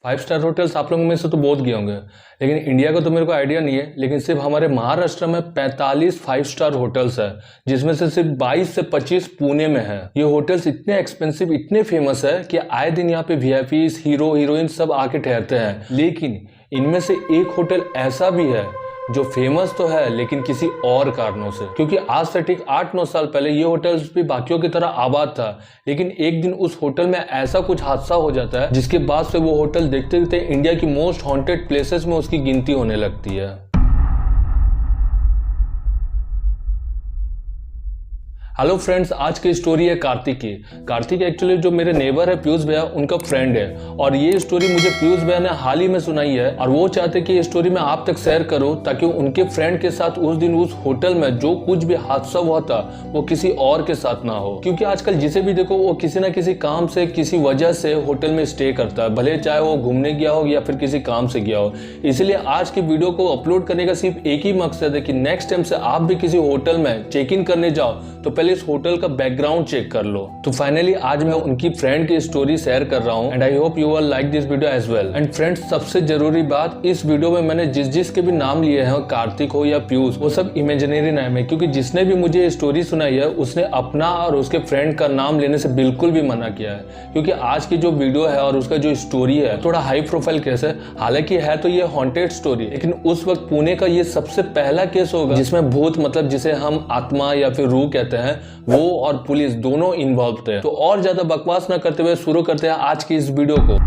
Five star hotels आप लोगों में से तो बहुत गए होंगे, लेकिन इंडिया का तो मेरे को आइडिया नहीं है। लेकिन सिर्फ हमारे महाराष्ट्र में 45 फाइव स्टार होटल्स है, जिसमें से सिर्फ 22 से 25 पुणे में है। ये होटल्स इतने एक्सपेंसिव, इतने फेमस है कि आए दिन यहाँ पे वीआईपीज, हीरो हीरोइन सब आके ठहरते हैं। लेकिन इनमें से एक होटल ऐसा भी है जो फेमस तो है लेकिन किसी और कारणों से, क्योंकि आज से ठीक 8-9 साल पहले ये होटल्स भी बाकियों की तरह आबाद था। लेकिन एक दिन उस होटल में ऐसा कुछ हादसा हो जाता है जिसके बाद से वो होटल देखते देखते इंडिया की मोस्ट हॉन्टेड प्लेसेस में उसकी गिनती होने लगती है। हेलो फ्रेंड्स, आज की स्टोरी है कार्तिक की। कार्तिक एक्चुअली जो मेरे नेबर है पीयूष भैया, उनका फ्रेंड है। और ये स्टोरी मुझे पीयूष भैया ने हाल ही में सुनाई है और वो चाहते कि ये स्टोरी मैं आप तक शेयर करूं ताकि उनके फ्रेंड के साथ उस दिन उस होटल में जो कुछ भी हादसा हुआ था वो किसी और के साथ ना हो। क्योंकि आजकल जिसे भी देखो वो किसी ना किसी काम से, किसी वजह से होटल में स्टे करता है, भले चाहे वो घूमने गया हो या फिर किसी काम से गया हो। इसलिए आज की वीडियो को अपलोड करने का सिर्फ एक ही मकसद है कि नेक्स्ट टाइम से आप भी किसी होटल में चेक इन करने जाओ तो पहले इस होटल का बैकग्राउंड चेक कर लो। तो फाइनली आज मैं उनकी फ्रेंड की स्टोरी शेयर कर रहा हूं and I hope you will like this video as well. And friends, सबसे जरूरी बात, इस वीडियो में मैंने जिस के भी नाम लिए हैं, कार्तिक हो या पीयूष, वो सब इमेजिनरी नाम है। क्योंकि जिसने भी मुझे ये स्टोरी सुनाई है उसने अपना और उसके फ्रेंड का नाम लेने से बिल्कुल भी मना किया है। क्योंकि आज की जो वीडियो है और उसका जो स्टोरी है थोड़ा हाई प्रोफाइल केस है। हालांकि है तो ये हॉन्टेड स्टोरी, लेकिन उस वक्त पुणे का ये सबसे पहला केस होगा जिसमें भूत, मतलब जिसे हम आत्मा या फिर रूह कहते हैं, वो और पुलिस दोनों इन्वॉल्व थे। तो और ज्यादा बकवास ना करते हुए शुरू करते हैं आज की इस वीडियो को।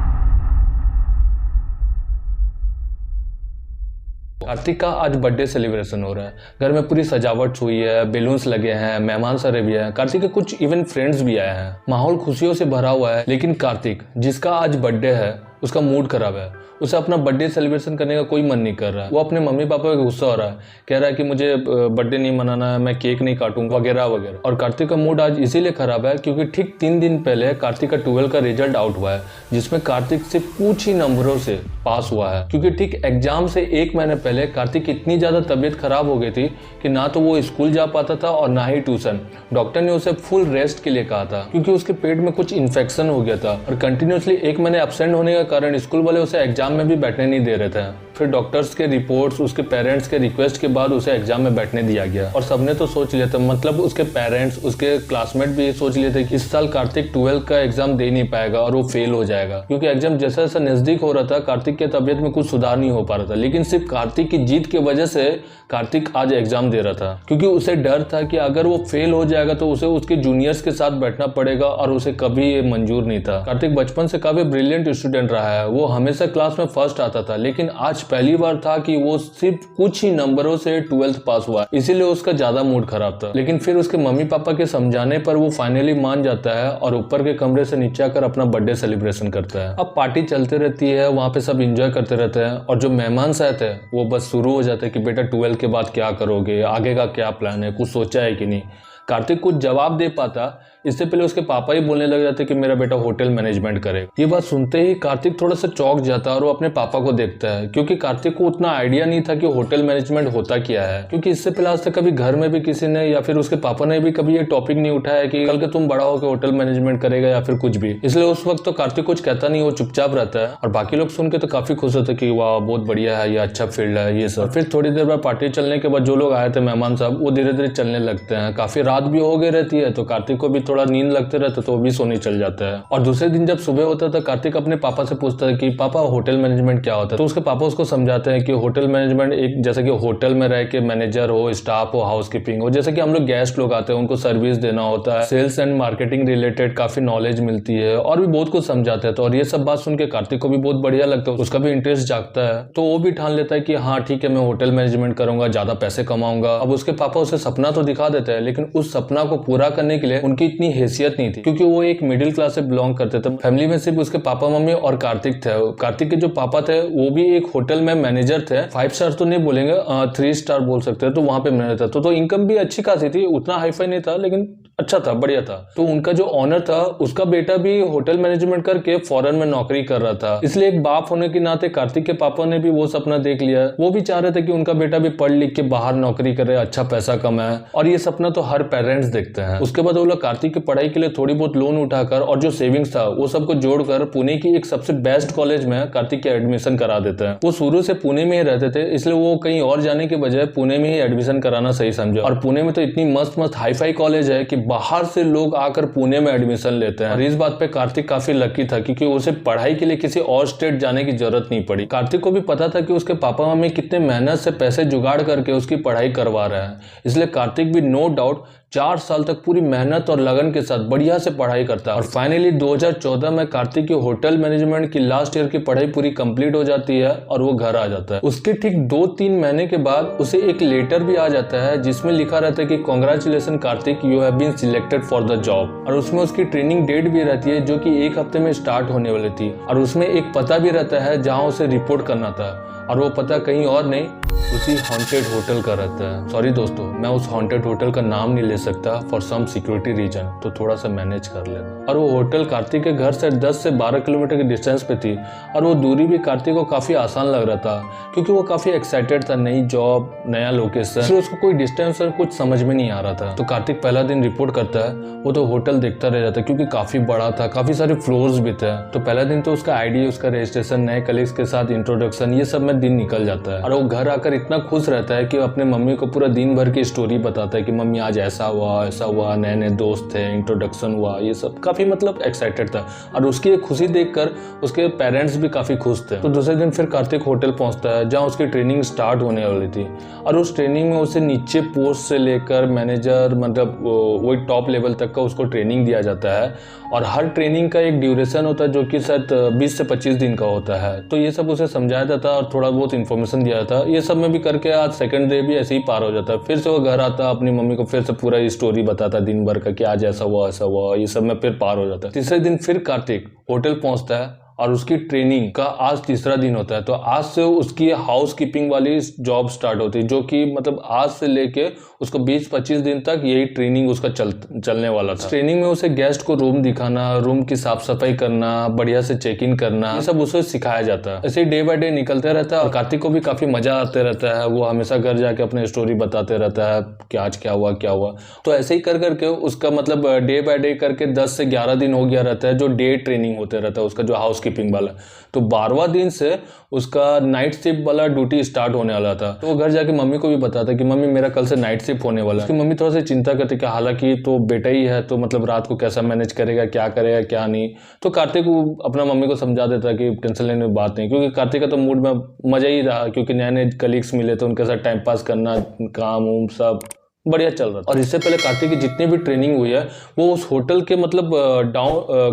कार्तिक का आज बर्थडे सेलिब्रेशन हो रहा है। घर में पूरी सजावट हुई है, बैलून्स लगे हैं, मेहमान सारे भी हैं, कार्तिक के कुछ इवन फ्रेंड्स भी आए हैं। माहौल खुशियों से भरा हुआ है। लेकिन कार्तिक, जिसका आज बर्थडे है, उसका मूड खराब है। उसे अपना बर्थडे सेलिब्रेशन करने का कोई मन नहीं कर रहा है। वो अपने मम्मी पापा पे गुस्सा हो रहा है, कह रहा है कि मुझे बर्थडे नहीं मनाना है, मैं केक नहीं काटूंगा वगैरह वगैरह। और कार्तिक का मूड आज इसीलिए खराब है क्योंकि ठीक 3 दिन पहले कार्तिक का 12 का रिजल्ट आउट हुआ है, जिसमें कार्तिक से कुछ ही नंबरों से पास हुआ है। क्योंकि ठीक एग्जाम से 1 महीने पहले कार्तिक की इतनी ज्यादा तबीयत खराब हो गई थी कि ना तो वो स्कूल जा पाता था और ना ही ट्यूशन। डॉक्टर ने उसे फुल रेस्ट के लिए कहा था क्योंकि उसके पेट में कुछ इन्फेक्शन हो गया था और कंटिन्यूसली 1 महीने एब्सेंट होने के कारण स्कूल वाले उसे एग्जाम में भी बैठने नहीं दे रहे थे। फिर डॉक्टर्स के रिपोर्ट्स, उसके पेरेंट्स के रिक्वेस्ट के बाद उसे एग्जाम में बैठने दिया गया। और सबने तो सोच लिया था, मतलब उसके पेरेंट्स, उसके क्लासमेट भी सोच लिए थे कि इस साल कार्तिक 12 का एग्जाम दे नहीं पाएगा और वो फेल हो जाएगा। क्योंकि एग्जाम जैसा जैसा नजदीक हो रहा था कार्तिक के तबियत में कुछ सुधार नहीं हो पा रहा था। लेकिन सिर्फ कार्तिक की जीत की वजह से कार्तिक आज एग्जाम दे रहा था, क्योंकि उसे डर था कि अगर वो फेल हो जाएगा तो उसे उसके जूनियर्स के साथ बैठना पड़ेगा और उसे कभी ये मंजूर नहीं था। कार्तिक बचपन से काफी ब्रिलियंट स्टूडेंट रहा है। वो हमेशा क्लास में फर्स्ट आता था, लेकिन आज पहली बार था कि वो सिर्फ कुछ ही नंबरों से 12th पास हुआ, इसीलिए उसका ज्यादा मूड खराब था। लेकिन फिर उसके मम्मी पापा के समझाने पर वो फाइनली मान जाता है और ऊपर के कमरे से नीचे आकर अपना बर्थडे सेलिब्रेशन करता है। अब पार्टी चलती रहती है, वहां पे सब एंजॉय करते रहते हैं और जो मेहमान आए थे वो बस शुरू हो जाते हैं कि बेटा 12 के बाद क्या करोगे, आगे का क्या प्लान है, कुछ सोचा है कि नहीं। कार्तिक कुछ जवाब दे पाता इससे पहले उसके पापा ही बोलने लग जाते कि मेरा बेटा होटल मैनेजमेंट करे। ये बात सुनते ही कार्तिक थोड़ा सा चौंक जाता है और वो अपने पापा को देखता है, क्योंकि कार्तिक को उतना आइडिया नहीं था कि होटल मैनेजमेंट होता क्या है। क्योंकि इससे पहले आज तक कभी घर में भी किसी ने या फिर उसके पापा ने भी कभी ये टॉपिक नहीं उठाया कि कल के तुम बड़ा होकर होटल मैनेजमेंट करेगा या फिर कुछ भी। इसलिए उस वक्त तो कार्तिक कुछ कहता नहीं, वो चुपचाप रहता है। और बाकी लोग सुन के तो काफी खुश होते कि वाह बहुत बढ़िया है, ये अच्छा फील्ड है ये सब। फिर थोड़ी देर बाद पार्टी चलने के बाद जो लोग आए थे मेहमान साहब, वो धीरे धीरे चलने लगते हैं। काफी रात भी हो गई रहती है तो कार्तिक को भी थोड़ा नींद लगते रहता तो वो भी सोने चल जाता है। और दूसरे दिन जब सुबह होता है तो कार्तिक अपने पापा से पूछता है कि पापा होटल मैनेजमेंट क्या होता है। तो उसके पापा उसको समझाते हैं कि होटल मैनेजमेंट एक जैसे कि होटल में रह के मैनेजर हो, स्टाफ हो, हाउसकीपिंग हो, जैसे कि हम लोग गेस्ट लोग आते हैं उनको सर्विस देना होता है, सेल्स एंड मार्केटिंग रिलेटेड काफी नॉलेज मिलती है और भी बहुत कुछ समझाते हैं। तो और ये सब बात सुन के कार्तिक को भी बहुत बढ़िया लगता है, उसका भी इंटरेस्ट जागता है। तो वो भी ठान लेता है कि हाँ ठीक है मैं होटल मैनेजमेंट करूंगा, ज्यादा पैसे कमाऊंगा। अब उसके पापा उसे सपना तो दिखा देते हैं, लेकिन उस सपना को पूरा करने के लिए उनकी इतनी हैसियत नहीं थी, क्योंकि वो एक मिडिल क्लास से बिलोंग करते थे। फैमिली में सिर्फ उसके पापा मम्मी और कार्तिक थे। कार्तिक के जो पापा थे वो भी एक होटल में मैनेजर थे। 5 स्टार तो नहीं बोलेंगे, 3 स्टार बोल सकते हैं। तो वहां पे मैनेजर था तो इनकम भी अच्छी खासी थी, उतना हाईफाई नहीं था लेकिन अच्छा था, बढ़िया था। तो उनका जो ऑनर था उसका बेटा भी होटल मैनेजमेंट करके फॉरेन में नौकरी कर रहा था, इसलिए एक बाप होने के नाते कार्तिक के पापा ने भी वो सपना देख लिया। वो भी चाह रहे थे कि उनका बेटा भी पढ़ लिख के बाहर नौकरी करे, अच्छा पैसा कमाए, और ये सपना तो हर पेरेंट्स देखते हैं। उसके बाद वो लोग कार्तिक की पढ़ाई के लिए थोड़ी बहुत लोन उठाकर और जो सेविंग्स था वो सबको जोड़कर पुणे की एक सबसे बेस्ट कॉलेज में कार्तिक के एडमिशन करा देते हैं। वो शुरू से पुणे में ही रहते थे, इसलिए वो कहीं और जाने के बजाय पुणे में ही एडमिशन कराना सही समझा। और पुणे में तो इतनी मस्त मस्त हाईफाई कॉलेज है कि बाहर से लोग आकर पुणे में एडमिशन लेते हैं। और इस बात पे कार्तिक काफी लकी था क्योंकि उसे पढ़ाई के लिए किसी और स्टेट जाने की जरूरत नहीं पड़ी। कार्तिक को भी पता था कि उसके पापा मम्मी कितने मेहनत से पैसे जुगाड़ करके उसकी पढ़ाई करवा रहे हैं, इसलिए कार्तिक भी नो डाउट 4 साल तक पूरी मेहनत और लगन के साथ बढ़िया से पढ़ाई करता है। और फाइनली 2014 में कार्तिक की होटल मैनेजमेंट की लास्ट ईयर की पढ़ाई पूरी कंप्लीट हो जाती है और वो घर आ जाता है। उसके ठीक 2-3 महीने के बाद उसे एक लेटर भी आ जाता है जिसमें लिखा रहता है कि congratulation Kartik, you have been selected for the job. और उसमें उसकी ट्रेनिंग डेट भी रहती है जो कि 1 हफ्ते में स्टार्ट होने वाली थी। और उसमें एक पता भी रहता है जहाँ उसे रिपोर्ट करना था, और वो पता कहीं और नहीं, उसी हॉन्टेड होटल का रहता है। सॉरी दोस्तों, मैं उस हॉन्टेड होटल का नाम नहीं ले सकता फॉर सम सिक्योरिटी रीजन, तो थोड़ा सा मैनेज कर लेना। और वो होटल कार्तिक के घर से 10 से 12 किलोमीटर की डिस्टेंस पे थी, और वो दूरी भी कार्तिक को काफी आसान लग रहा था क्योंकि वो काफी एक्साइटेड था, नई जॉब, नया लोकेशन, इसलिए उसको कोई डिस्टेंस कुछ समझ में नहीं आ रहा था। तो कार्तिक पहला दिन रिपोर्ट करता है, वो तो होटल देखता रह जाता क्योंकि काफी बड़ा था, काफी सारे फ्लोर्स भी थे। तो पहला दिन तो उसका आईडी, उसका रजिस्ट्रेशन, नए कलीग्स के साथ इंट्रोडक्शन, ये सब में दिन निकल जाता है। और वो घर आकर इतना खुश रहता है कि अपने मम्मी को पूरा दिन भर की स्टोरी बताता है कि मम्मी आज ऐसा हुआ, नए नए दोस्त थे, इंट्रोडक्शन हुआ, ये सब काफी मतलब एक्साइटेड था। और उसकी एक खुशी देखकर उसके पेरेंट्स भी काफी खुश थे। तो दूसरे दिन फिर कार्तिक होटल पहुंचता है जहां उसकी ट्रेनिंग स्टार्ट होने वाली थी। और उस ट्रेनिंग में उसे नीचे पोस्ट से लेकर मैनेजर, मतलब वही टॉप लेवल तक का उसको ट्रेनिंग दिया जाता है। और हर ट्रेनिंग का एक ड्यूरेशन होता है जो कि शायद 20 से 25 दिन का होता है। तो ये सब उसे समझाया जाता है और थोड़ा बहुत इन्फॉर्मेशन दिया जाता है। ये सब में भी करके आज सेकंड डे भी ऐसे ही पार हो जाता है। फिर से वो घर आता, अपनी मम्मी को फिर से पूरा स्टोरी बताता दिन भर का कि आज ऐसा हुआ, ये सब में फिर पार हो जाता है। तीसरे दिन फिर कार्तिक होटल पहुंचता है और उसकी ट्रेनिंग का आज तीसरा दिन होता है। तो आज से उसकी हाउस कीपिंग वाली जॉब स्टार्ट होती है, जो कि मतलब आज से लेके उसको 20-25 दिन तक यही ट्रेनिंग उसका चलने वाला था। ट्रेनिंग में उसे गेस्ट को रूम दिखाना, रूम की साफ सफाई करना, बढ़िया से चेक इन करना, ये सब उसे सिखाया जाता है। ऐसे ही डे बाय डे निकलते रहता है और कार्तिक को भी काफी मजा आते रहता है। वो हमेशा घर जाके अपने स्टोरी बताते रहता है कि आज क्या हुआ। तो ऐसे ही कर करके उसका मतलब डे बाय डे करके 10 से 11 दिन हो गया रहता है जो डे ट्रेनिंग होते रहता है उसका, जो हाउस कीपिंग वाला। तो 12वां दिन से उसका नाइट शिफ्ट वाला ड्यूटी स्टार्ट होने वाला था। तो वो घर जाके मम्मी को भी बताता कि मम्मी मेरा कल से नाइट शिफ्ट होने वाला है। उसकी मम्मी थोड़ा सा चिंता करती कि हालांकि तो बेटा ही है, तो मतलब रात को कैसा मैनेज करेगा, क्या करेगा क्या नहीं। तो कार्तिक अपना मम्मी को समझा देता कि टेंशन लेने की बात नहीं, क्योंकि कार्तिक का तो मूड में मजा ही रहा क्योंकि नए नए कलीग्स मिले तो उनके साथ टाइम पास करना, काम उम सब बढ़िया चल रहा था। और इससे पहले कार्तिक की जितनी भी ट्रेनिंग हुई है वो उस होटल के मतलब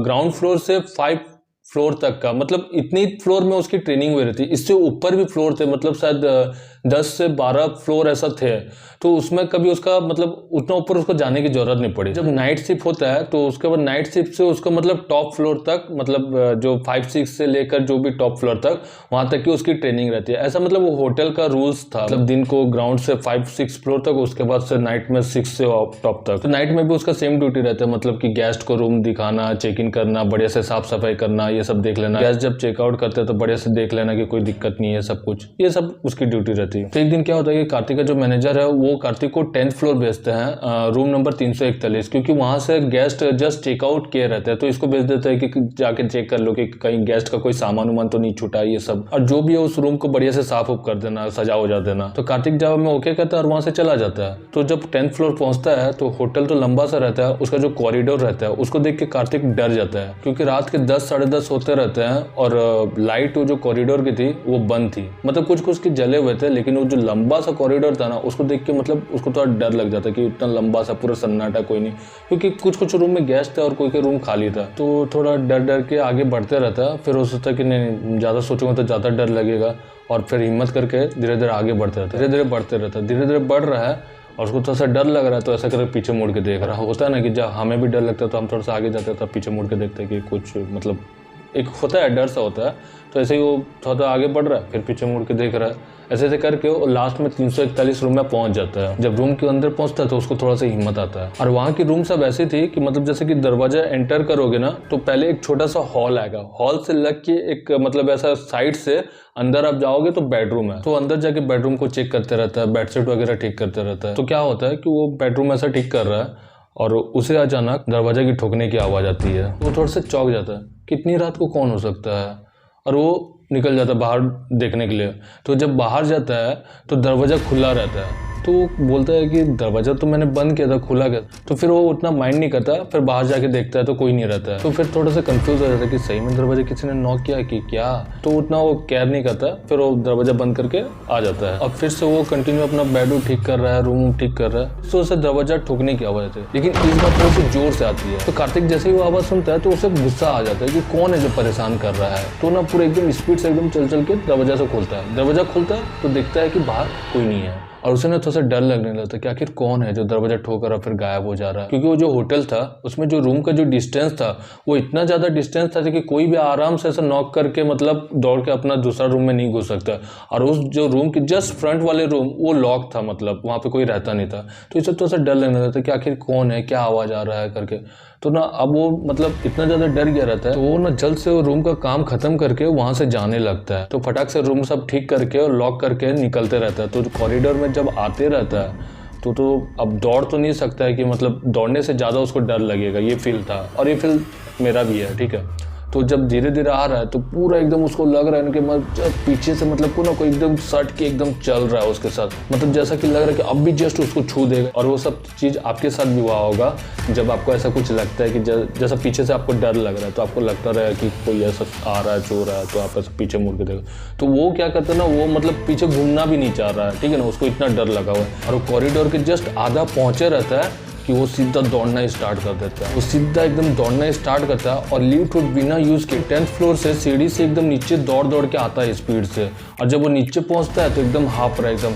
ग्राउंड फ्लोर से 5 फ्लोर तक का, मतलब इतनी फ्लोर में उसकी ट्रेनिंग हुई रहती। इससे ऊपर भी फ्लोर थे, मतलब शायद 10 से 12 फ्लोर ऐसा थे। तो उसमें कभी उसका मतलब उतना ऊपर उसको जाने की जरूरत नहीं पड़ी। जब नाइट शिफ्ट होता है तो उसके बाद नाइट शिफ्ट से उसको मतलब टॉप फ्लोर तक, मतलब जो 5-6 से लेकर जो भी टॉप फ्लोर तक, वहां तक की उसकी ट्रेनिंग रहती है। ऐसा मतलब वो होटल का रूल्स था, मतलब दिन को ग्राउंड से 5-6 फ्लोर तक, उसके बाद से नाइट में 6 से टॉप तक। तो नाइट में भी उसका सेम ड्यूटी रहता है, मतलब कि गेस्ट को रूम दिखाना, चेक इन करना, बढ़िया से साफ सफाई करना, ये सब देख लेना। गेस्ट जब चेकआउट करते हैं तो बढ़िया से देख लेना कि कोई दिक्कत नहीं है, सब कुछ ये सब उसकी ड्यूटी रहती है। तो एक दिन क्या होता है कि कार्तिक का जो मैनेजर है वो कार्तिक को 10th फ्लोर भेजते हैं, रूम नंबर 341, क्योंकि वहां से गेस्ट जस्ट चेकआउट किए रहते हैं। तो इसको भेज देते हैं कि जाके चेक कर लो कि कहीं गेस्ट का कोई सामान उमान तो नहीं छूटा, ये सब। और जो भी है उस रूम को बढ़िया से साफ उफ कर देना, सजा हो जा देना। तो कार्तिक जब में ओके कहता है और वहां से चला जाता है। तो जब 10th फ्लोर पहुंचता है तो होटल तो लंबा सा रहता है, उसका जो कॉरिडोर रहता है उसको देख के कार्तिक डर जाता है, क्योंकि रात के 10 साढ़े 10 होते रहते हैं और लाइट जो कॉरिडोर की थी वो बंद थी, मतलब कुछ कुछ के जले हुए थे, लेकिन वो जो लंबा सा कॉरिडोर था ना उसको देख के मतलब उसको थोड़ा डर लग जाता कि इतना लंबा सा पूरा सन्नाटा, कोई नहीं, क्योंकि कुछ कुछ रूम में गेस्ट थे और कोई के रूम खाली था। तो थोड़ा डर डर के आगे बढ़ते रहता। फिर हो सकता कि नहीं ज़्यादा सोचूंगा तो ज़्यादा डर लगेगा, और फिर हिम्मत करके धीरे धीरे आगे बढ़ते रहता, धीरे धीरे बढ़ रहा है और उसको थोड़ा सा डर लग रहा है। तो ऐसा करके पीछे मुड़ के देख रहा होता है ना कि जब हमें भी डर लगता है तो हम थोड़ा सा आगे जाते हैं, तब पीछे मुड़ के देखते हैं कि कुछ मतलब एक होता है डर सा होता है। तो ऐसे ही वो थोड़ा आगे बढ़ रहा है, फिर पीछे मुड़ के देख रहा है, ऐसे ऐसे करके वो लास्ट में 341 रूम में पहुंच जाता है। जब रूम के अंदर पहुंचता है तो उसको थोड़ा सा हिम्मत आता है। और वहाँ की रूम सब ऐसी थी कि मतलब जैसे कि दरवाजा एंटर करोगे ना तो पहले एक छोटा सा हॉल आएगा, हॉल से लग के एक मतलब ऐसा साइड से अंदर आप जाओगे तो बेडरूम है। तो अंदर जाके बेडरूम को चेक करते रहता है, बेडशीट वगैरह ठीक करते रहता है। तो क्या होता है कि वो बेडरूम ऐसा ठीक कर रहा है और उसे अचानक दरवाजा की ठोकने की आवाज़ आती है। वो थोड़ा सा चौंक जाता है, कितनी रात को कौन हो सकता है, और वो निकल जाता है बाहर देखने के लिए। तो जब बाहर जाता है तो दरवाज़ा खुला रहता है। तो वो बोलता है कि दरवाज़ा तो मैंने बंद किया था, खुला क्या? तो फिर वो उतना माइंड नहीं करता, फिर बाहर जाके देखता है तो कोई नहीं रहता है। तो फिर थोड़ा सा कंफ्यूज हो जाता है कि सही में दरवाजा किसी ने नॉक किया कि क्या। तो उतना वो केयर नहीं करता, फिर वो दरवाजा बंद करके आ जाता है। अब फिर से वो कंटिन्यू अपना बेड ठीक कर रहा है, रूम ठीक कर रहा है। तो उसे दरवाजा ठोकने की आवाज़ आती है, लेकिन इस बार थोड़ी सी जोर से आती है। तो कार्तिक जैसे ही वो आवाज़ सुनता है तो उसे गुस्सा आ जाता है कि कौन है जो परेशान कर रहा है। तो ना पूरे एकदम स्पीड से एकदम चल के दरवाजा से खोलता है। दरवाजा खुलता है तो दिखता है कि बाहर कोई नहीं है, और उसे ना थोड़ा सा डर लगने लगता है कि आखिर कौन है जो दरवाजा ठोक रहा फिर गायब हो जा रहा है। क्योंकि वो जो होटल था उसमें जो रूम का जो डिस्टेंस था वो इतना ज़्यादा डिस्टेंस था कि कोई भी आराम से ऐसा नॉक करके मतलब दौड़ के अपना दूसरा रूम में नहीं घुस सकता। और उस जो रूम के जस्ट फ्रंट वाले रूम वो लॉक था, मतलब वहाँ पे कोई रहता नहीं था। तो इसे थोड़ा सा डर लगने लगता है कि आखिर कौन है, क्या आवाज़ आ रहा है करके। तो ना अब वो मतलब इतना ज़्यादा डर गया रहता है, तो वो ना जल्द से वो रूम का काम खत्म करके वहाँ से जाने लगता है। तो फटाक से रूम सब ठीक करके और लॉक करके निकलते रहता है। तो कॉरिडोर में जब आते रहता है तो अब दौड़ तो नहीं सकता है कि मतलब दौड़ने से ज़्यादा उसको डर लगेगा, ये फील था। और ये फील मेरा भी है, ठीक है। तो जब धीरे धीरे आ रहा है तो पूरा एकदम उसको लग रहा है कि मतलब पीछे से मतलब को ना कोई एकदम सट के एकदम चल रहा है उसके साथ, मतलब जैसा कि लग रहा है कि अब भी जस्ट उसको छू देगा। और वो सब चीज़ आपके साथ भी हुआ होगा जब आपको ऐसा कुछ लगता है कि जैसा पीछे से आपको डर लग रहा है, तो आपको लगता रहा कि कोई ऐसा आ रहा है, छू रहा है, तो आप ऐसा पीछे मुड़ के देखो। तो वो क्या करता है ना, वो मतलब पीछे घूमना भी नहीं चाह रहा है, ठीक है ना, उसको इतना डर लगा हुआ है। और वो कॉरिडोर के जस्ट आधा पहुँचे रहता है कि वो सीधा दौड़ना स्टार्ट कर देता है। वो सीधा एकदम दौड़ना स्टार्ट करता है और लिफ्ट बिना यूज़ के 10th फ्लोर से सीढ़ी से एकदम नीचे दौड़ के आता है स्पीड से। और जब वो नीचे पहुंचता है तो एकदम हाफ रहा है, एकदम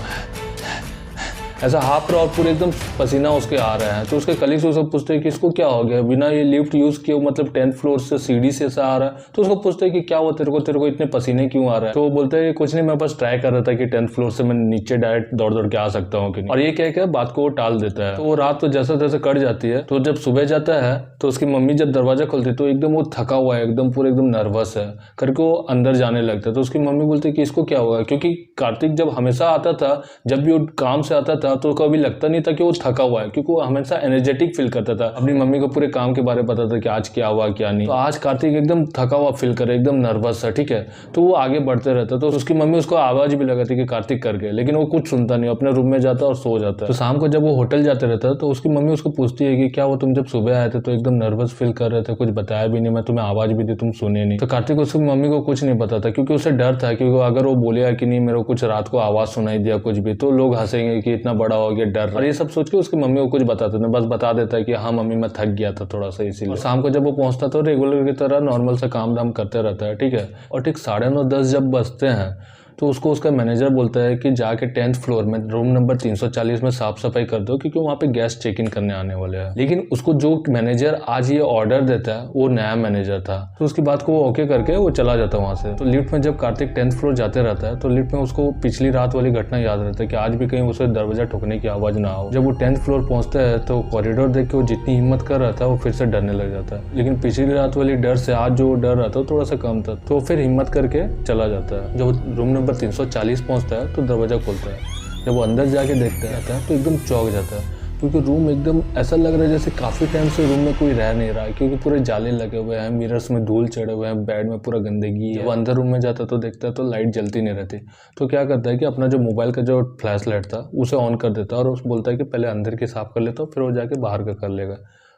ऐसा हाफ रहा और पूरे एकदम पसीना उसके आ रहा है। तो उसके कलीग्स उसको पूछते हैं कि इसको क्या हो गया, बिना ये लिफ्ट यूज़ किए मतलब 10th फ्लोर से सीढ़ी से ऐसा आ रहा है। तो उसको पूछते हैं कि क्या हुआ तेरे को इतने पसीने क्यों आ रहा है। तो वो बोलते हैं कुछ नहीं, मैं बस ट्राई कर रहा था कि 10th फ्लोर से मैं नीचे डायरेक्ट दौड़ के आ सकता हूँ कि नहीं। और ये कह के बात को वो टाल देता है। तो वो रात तो जैसे तैसे कट जाती है। तो जब सुबह जाता है तो उसकी मम्मी जब दरवाजा खोलती है तो एकदम वो थका हुआ है, एकदम पूरा एकदम नर्वस है करके वो अंदर जाने लगता है। तो उसकी मम्मी बोलती है कि इसको क्या हुआ, क्योंकि कार्तिक जब हमेशा आता था, जब भी वो काम से आता था तो कभी लगता नहीं था कि वो थका हुआ है, क्योंकि वो हमेशा एनर्जेटिक फील करता था। अपनी मम्मी को पूरे काम के बारे में पता था कि आज क्या हुआ क्या नहीं। तो आज कार्तिक एकदम थका हुआ फील करे, एकदम नर्वस है, ठीक है। तो वो आगे बढ़ते रहता, तो उसकी मम्मी उसको आवाज भी लगाती कि कार्तिक कर गए, लेकिन वो कुछ सुनता नहीं, अपने रूम में जाता और सो जाता है। तो शाम को जब वो होटल जाते रहता है तो उसकी मम्मी उसको पूछती है कि क्या वो तुम जब सुबह आए थे तो एकदम नर्वस फील कर रहे थे, कुछ बताया भी नहीं, मैं तुम्हें आवाज भी दी तुम सुने नहीं। तो कार्तिक उसकी मम्मी को कुछ नहीं पता था, क्योंकि उसे डर था कि अगर वो बोलेगा कि नहीं मेरे को कुछ रात को आवाज सुनाई दिया कुछ भी, तो लोग हंसेंगे कि इतना बड़ा हो गया डर। और ये सब सोच के उसकी मम्मी को कुछ बताते थे, बस बता देता है कि हाँ मम्मी मैं थक गया था थोड़ा सा इसीलिए। शाम को जब वो पहुंचता तो रेगुलर की तरह नॉर्मल सा काम धाम करते रहता है, ठीक है। और ठीक 9:30-10 जब बजते हैं तो उसको उसका मैनेजर बोलता है कि जाके 10th फ्लोर में रूम नंबर 340 में साफ सफाई कर दो, क्योंकि वहाँ पे गेस्ट चेक इन करने आने वाले हैं। लेकिन उसको जो मैनेजर आज ये ऑर्डर देता है वो नया मैनेजर था, तो उसकी बात को वो ओके करके वो चला जाता है वहाँ से। तो लिफ्ट में जब कार्तिक 10th फ्लोर जाते रहता है तो लिफ्ट में उसको पिछली रात वाली घटना याद रहता है कि आज भी कहीं उसे दरवाजा ठोकने की आवाज ना हो। जब वो 10th फ्लोर पहुंचता है तो कॉरिडोर देख के वो जितनी हिम्मत कर रहा था वो फिर से डरने लग जाता है, लेकिन पिछली रात वाली डर से आज जो डर रहा था थोड़ा सा कम था, तो फिर हिम्मत करके चला जाता है। जब रूम नंबर 340 पहुंचता है तो दरवाजा खोलता है। जब वो अंदर जाके देखता है तो एकदम चौंक जाता है, क्योंकि रूम एकदम ऐसा लग रहा है जैसे काफ़ी टाइम से रूम में कोई रह नहीं रहा है, क्योंकि पूरे जाले लगे हुए हैं, मिरर्स में धूल चढ़े हुए हैं, बेड में पूरा गंदगी है। वो अंदर रूम में जाता तो देखता है तो लाइट जलती नहीं रहती। तो क्या करता है कि अपना जो मोबाइल का जो फ्लैश लाइट था उसे ऑन कर देता है और उस बोलता है कि पहले अंदर की साफ़ कर लेता हूँ, फिर वो जाके बाहर का कर लेगा।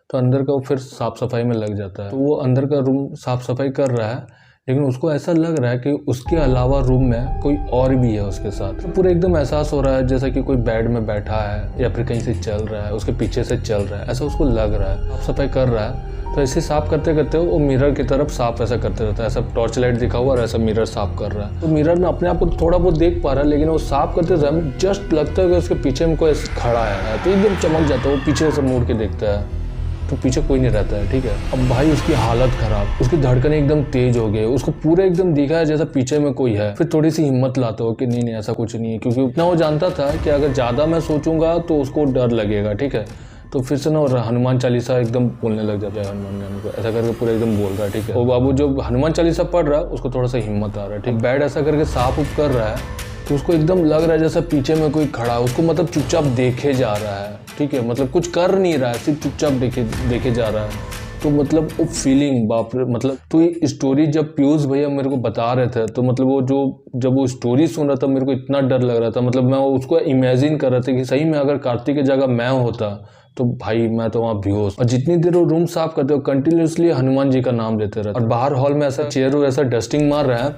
तो अंदर का वो फिर साफ़ सफाई में लग जाता है। तो वो अंदर का रूम साफ़ सफाई कर रहा है, लेकिन उसको ऐसा लग रहा है कि उसके अलावा रूम में कोई और भी है उसके साथ। तो पूरा एकदम एहसास हो रहा है जैसा कि कोई बेड में बैठा है या फिर कहीं से चल रहा है, उसके पीछे से चल रहा है, ऐसा उसको लग रहा है। साफ सफाई कर रहा है तो ऐसे साफ करते करते वो मिरर की तरफ साफ ऐसा करते रहता है, ऐसा टॉर्च लाइट दिखा हुआ और ऐसा मिरर साफ कर रहा है। तो मिरर में अपने आप को थोड़ा बहुत देख पा रहा है, लेकिन वो साफ करते समय जस्ट लगता है कि उसके पीछे में कोई खड़ा है, तो एकदम चमक जाता है। वो पीछे से मुड़ के देखता है तो पीछे कोई नहीं रहता है, ठीक है। अब भाई उसकी हालत खराब, उसकी धड़कनें एकदम तेज हो गई, उसको पूरे एकदम दिखा है जैसा पीछे में कोई है। फिर थोड़ी सी हिम्मत लाता हो कि नहीं ऐसा कुछ नहीं है, क्योंकि उतना वो जानता था कि अगर ज़्यादा मैं सोचूंगा तो उसको डर लगेगा, ठीक है। तो फिर से ना हनुमान चालीसा एकदम बोलने लग जाता है, हनुमान ज्ञान को ऐसा करके पूरा एकदम बोल रहा है, ठीक है। वो बाबू जो हनुमान चालीसा पढ़ रहा है उसको थोड़ा सा हिम्मत आ रहा है, ठीक। बेड ऐसा करके साफ उप कर रहा है तो उसको एकदम लग रहा है जैसा पीछे में कोई खड़ा है, उसको मतलब चुपचाप देखे जा रहा है, ठीक है। मतलब कुछ कर नहीं रहा है, सिर्फ चुपचाप देखे जा रहा है। तो मतलब वो फीलिंग बाप रे, मतलब तो ये स्टोरी जब पीयूष भैया मेरे को बता रहे थे तो मतलब वो जब वो स्टोरी सुन रहा था मेरे को इतना डर लग रहा था, मतलब मैं उसको इमेजिन कर रहा था कि सही में अगर कार्तिक की जगह मैं होता तो भाई मैं तो वहाँ बेहोश। और जितनी देर वो रूम साफ करते हो कंटिन्यूसली हनुमान जी का नाम लेते रहते। और बाहर हॉल में ऐसा चेयर ऐसा डस्टिंग मार रहा है,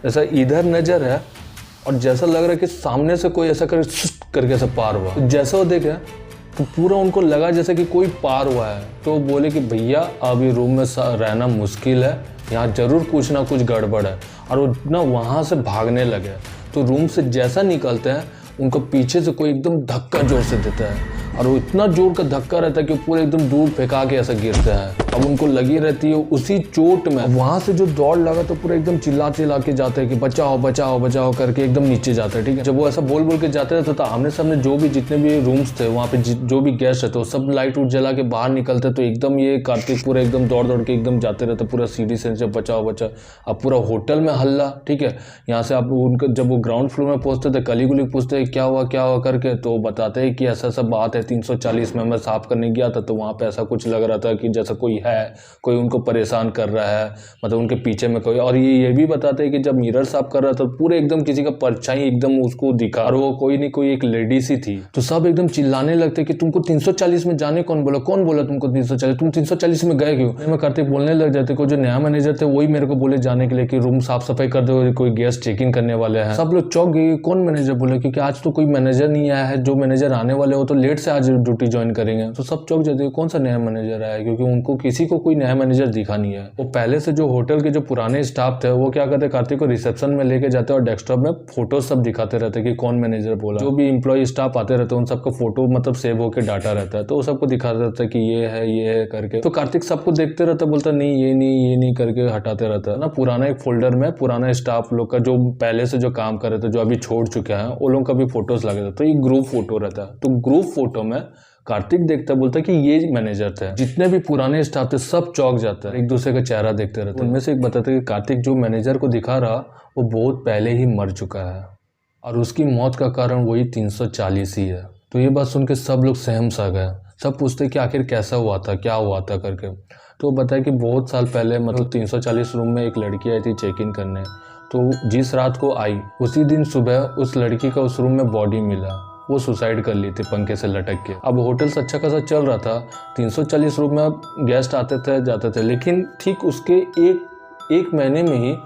ऐसा इधर नजर है और जैसा लग रहा है कि सामने से कोई ऐसा करके ऐसा पार हुआ। तो जैसा वो देखे तो पूरा उनको लगा जैसे कि कोई पार हुआ है। तो बोले कि भैया अब ये रूम में रहना मुश्किल है, यहाँ जरूर कुछ ना कुछ गड़बड़ है। और वो ना वहाँ से भागने लगे। तो रूम से जैसा निकलते हैं उनको पीछे से कोई एकदम धक्का जोर से देता है और वो इतना जोर का धक्का रहता है कि पूरे एकदम दूर फेंका के ऐसा गिरते हैं। अब उनको लगी रहती है उसी चोट में। वहां से जो दौड़ लगा तो पूरा एकदम चिल्ला के जाते हैं कि बचाओ बचाओ बचाओ करके एकदम नीचे जाते हैं, ठीक है। जब वो ऐसा बोल के जाते रहते तो आमने सामने जो भी जितने भी रूम्स थे वहाँ पे जो भी गेस्ट रहते वो सब लाइट उठ जला के बाहर निकलते। तो एकदम ये कार्तिक पूरा एकदम दौड़ के एकदम जाते रहते पूरा सीढ़ी से बचाओ बचाओ। अब पूरा होटल में हल्ला, ठीक है। यहाँ से आप उनका जब वो ग्राउंड फ्लोर में पहुंचते थे कली गुली पूछते क्या हुआ करके, तो बताते हैं कि ऐसा सब बात है 340 में मैं साफ करने गया था तो वहाँ पे ऐसा कुछ लग रहा था कि जैसा कोई है, कोई उनको परेशान कर रहा है, मतलब उनके पीछे में कोई। और ये भी बताते हैं कि जब मिरर साफ कर रहा था पूरे एकदम किसी का परछाई एकदम उसको दिखा और वो कोई नहीं कोई एक लेडी सी थी। तो सब एकदम चिल्लाने लगते कि तुमको 340 में जाने कौन बोला तुमको 340, तुम 340 में गए क्यों? मैं कार्तिक बोलने लग जाते को जो नया मैनेजर थे वही मेरे को बोले जाने के लिए कि रूम साफ सफाई कर दो, कोई गेस्ट चेक इन करने वाले हैं। सब लोग चौंक गए, कौन मैनेजर बोले, क्योंकि आज तो कोई मैनेजर नहीं आया है, जो मैनेजर आने वाले हो तो लेट से आज ड्यूटी ज्वाइन करेंगे। तो सब चौंक जाते कौन सा नया मैनेजर आया, क्योंकि उनको किसी को कोई नया मैनेजर दिखा नहीं है। वो पहले से जो होटल के जो पुराने स्टाफ थे वो क्या करते कार्तिक को रिसेप्शन में लेके जाते और डेस्कटॉप में फोटो सब दिखाते रहते कि कौन मैनेजर बोला। जो भी एम्प्लॉय स्टाफ आते रहते उन सबका फोटो मतलब सेव होकर डाटा रहता है तो वो सबको दिखाते रहता है कि ये है करके। तो कार्तिक सबको देखते रहता, बोलता नहीं ये नहीं करके हटाते रहता है ना। पुराना एक फोल्डर में पुराना स्टाफ लोग का जो पहले से जो काम कर रहे थे जो अभी छोड़ चुके हैं वो लोग का भी फोटोज लगे थे। तो ये ग्रुप फोटो रहता है। तो ग्रुप फोटो में कार्तिक देखता बोलता कि ये मैनेजर थे। जितने भी पुराने स्टाफ थे सब चौंक जाते हैं, एक दूसरे का चेहरा देखते रहते। उनमें से एक बताते कि कार्तिक जो मैनेजर को दिखा रहा वो बहुत पहले ही मर चुका है और उसकी मौत का कारण वही 340 ही है। तो ये बात सुन के सब लोग सहम सा गए। सब पूछते कि आखिर कैसा हुआ था, क्या हुआ था करके। तो बताया कि बहुत साल पहले मतलब 340 रूम में एक लड़की आई थी चेक इन करने। तो जिस रात को आई उसी दिन सुबह उस लड़की का उस रूम में बॉडी मिला। वो सुसाइड कर ली थी पंखे से लटक के। अब होटल से अच्छा खासा चल रहा था, 340 रूम में गेस्ट आते थे जाते थे, लेकिन ठीक उसके एक महीने में ही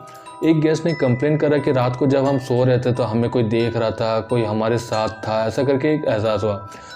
एक गेस्ट ने कंप्लेन करा कि रात को जब हम सो रहे थे तो हमें कोई देख रहा था, कोई हमारे साथ था, ऐसा करके एक एहसास हुआ।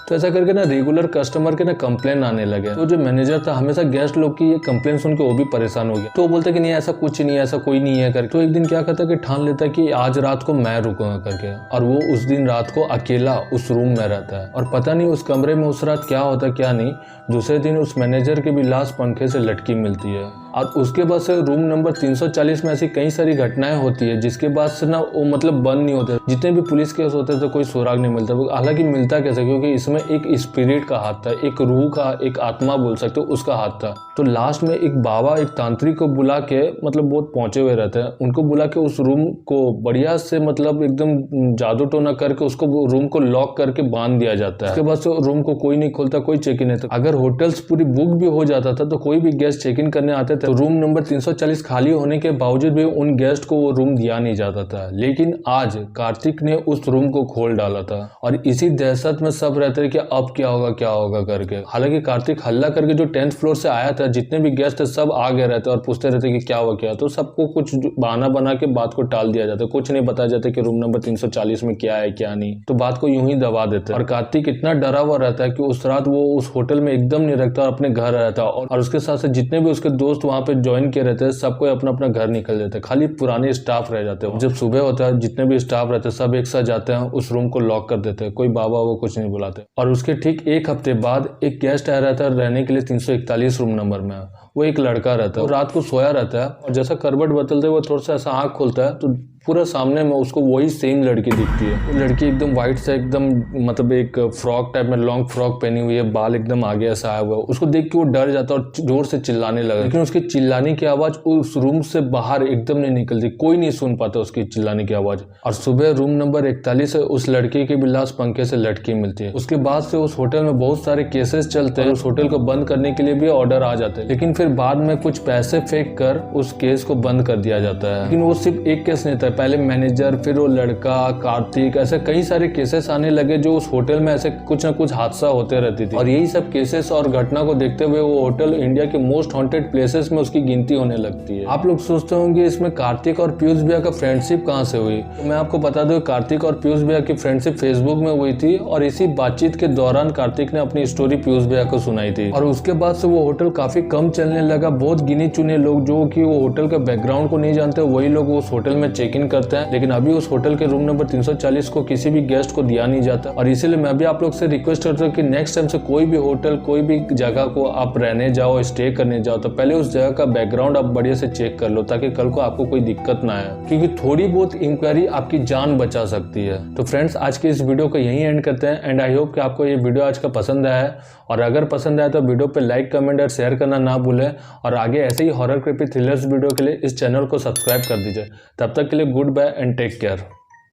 तो ऐसा करके ना रेगुलर कस्टमर के ना कंप्लेन आने लगे। तो जो मैनेजर था हमेशा गेस्ट लोग की ये कंप्लेन सुन के वो भी परेशान हो गया। तो वो बोलते कि नहीं ऐसा कुछ नहीं है, ऐसा कोई नहीं है करके। तो एक दिन क्या करता कि ठान लेता कि आज रात को मैं रुकूंगा करके, और वो उस दिन रात को अकेला उस रूम में रहता है। और पता नहीं उस कमरे में उस रात क्या होता क्या नहीं। दूसरे दिन उस मैनेजर की भी लाश पंखे से लटकी मिलती है। और उसके बाद से रूम नंबर 340 में ऐसी कई सारी घटनाएं होती है जिसके बाद से ना वो मतलब बंद नहीं होते। जितने भी पुलिस केस होते थे कोई सुराग नहीं मिलता। हालांकि मिलता कैसे, क्योंकि इसमें एक स्पिरिट का हाथ था, एक रूह का, एक आत्मा बोल सकते हो उसका हाथ था। तो लास्ट में एक बाबा एक तांत्रिक को बुला के मतलब बहुत पहुंचे हुए रहते हैं, उनको बुला के उस रूम को बढ़िया से मतलब एकदम जादू टोना करके उसको रूम को लॉक करके बांध दिया जाता है। उसके बाद से रूम को कोई नहीं खोलता, कोई चेक इन नहीं था। अगर होटल्स पूरी बुक भी हो जाता था तो कोई भी गेस्ट चेक इन करने आते थे तो रूम नंबर 340 खाली होने के बावजूद भी उन गेस्ट को वो रूम दिया नहीं जाता था। लेकिन आज कार्तिक ने उस रूम को खोल डाला था और इसी दहशत में सब रहते थे कि अब क्या होगा करके। हालांकि कार्तिक हल्ला करके जो 10th फ्लोर से आया था, जितने भी गेस्ट थे सब आ गए रहते और पूछते रहते कि क्या हुआ, तो सबको कुछ बहाना बना के बात को टाल दिया जाता, कुछ नहीं बताया जाता कि रूम नंबर 340 में क्या है क्या नहीं। तो बात को यूं ही दबा देते। और कार्तिक इतना डरा हुआ रहता है कि उस रात वो उस होटल में एकदम नहीं रखता और अपने घर रहता। और उसके साथ साथ जितने भी उसके दोस्त वहाँ पे ज्वाइन किए रहते हैं सबको अपना अपना घर निकल जाते हैं, खाली पुराने स्टाफ रह जाते हैं। जब सुबह होता है जितने भी स्टाफ रहते हैं सब एक साथ जाते हैं, उस रूम को लॉक कर देते हैं, कोई बाबा वो कुछ नहीं बुलाते। और उसके ठीक एक हफ्ते बाद एक गेस्ट आया रहता है रहने के लिए 341 रूम नंबर में। वो एक लड़का रहता है, वो रात को सोया रहता है और जैसा करवट बदलते वो थोड़ा सा ऐसा आँख खोलता है तो पूरा सामने में उसको वही सेम लड़की दिखती है। वो लड़की एकदम वाइट से एकदम मतलब एक फ्रॉक टाइप में लॉन्ग फ्रॉक पहनी हुई है, बाल एकदम आगे ऐसा आया हुआ है। उसको देख के वो डर जाता है और जोर से चिल्लाने लगा, लेकिन उसकी चिल्लाने की आवाज उस रूम से बाहर एकदम नहीं निकलती, कोई नहीं सुन पाता उसकी चिल्लाने की आवाज। और सुबह रूम नंबर 41 है उस लड़की की भी लाश पंखे से लटकी मिलती है। उसके बाद से उस होटल में बहुत सारे केसेस चलते हैं, उस होटल को बंद करने के लिए भी ऑर्डर आ जाते हैं, लेकिन फिर बाद में कुछ पैसे फेंक कर उस केस को बंद कर दिया जाता है। लेकिन वो सिर्फ एक केस नहीं था, पहले मैनेजर, फिर वो लड़का, कार्तिक, ऐसे कई सारे केसेस आने लगे जो उस होटल में ऐसे कुछ ना कुछ हादसा होते रहती थी। और यही सब केसेस और घटना को देखते हुए वो होटल इंडिया के मोस्ट हॉन्टेड प्लेसेस में उसकी गिनती होने लगती है। आप लोग सोचते होंगे इसमें कार्तिक और पीयूष भैया का फ्रेंडशिप कहाँ से हुई, तो मैं आपको बता दूं कार्तिक और पीयूष भैया की फ्रेंडशिप फेसबुक में हुई थी और इसी बातचीत के दौरान कार्तिक ने अपनी स्टोरी पीयूष भैया को सुनाई थी। और उसके बाद से वो होटल काफी कम चलने लगा। बहुत गिने चुने लोग जो कि वो होटल का बैकग्राउंड को नहीं जानते वही लोग उस होटल में चेक इन करते हैं, लेकिन अभी उस होटल के रूम नंबर 340 को किसी भी गेस्ट को दिया नहीं जाता। और इसीलिए मैं भी आप लोग से रिक्वेस्ट करता हूँ कि नेक्स्ट टाइम से कोई भी होटल, कोई भी जगह को आप रहने जाओ, स्टे करने जाओ तो पहले उस जगह का बैकग्राउंड आप बढ़िया से चेक कर लो, ताकि कल को आपको कोई दिक्कत ना आए, क्योंकि थोड़ी बहुत इंक्वायरी आपकी जान बचा सकती है। तो फ्रेंड्स आज के इस वीडियो को यहीं एंड करते हैं एंड आई होप कि आपको ये वीडियो आज का पसंद आया है। और अगर पसंद आया तो वीडियो पे लाइक, कमेंट और शेयर करना ना भूलें। और आगे ऐसे ही हॉरर क्रीपी थ्रिलर्स वीडियो के लिए इस चैनल को सब्सक्राइब कर दीजिए। तब तक के लिए goodbye and take care.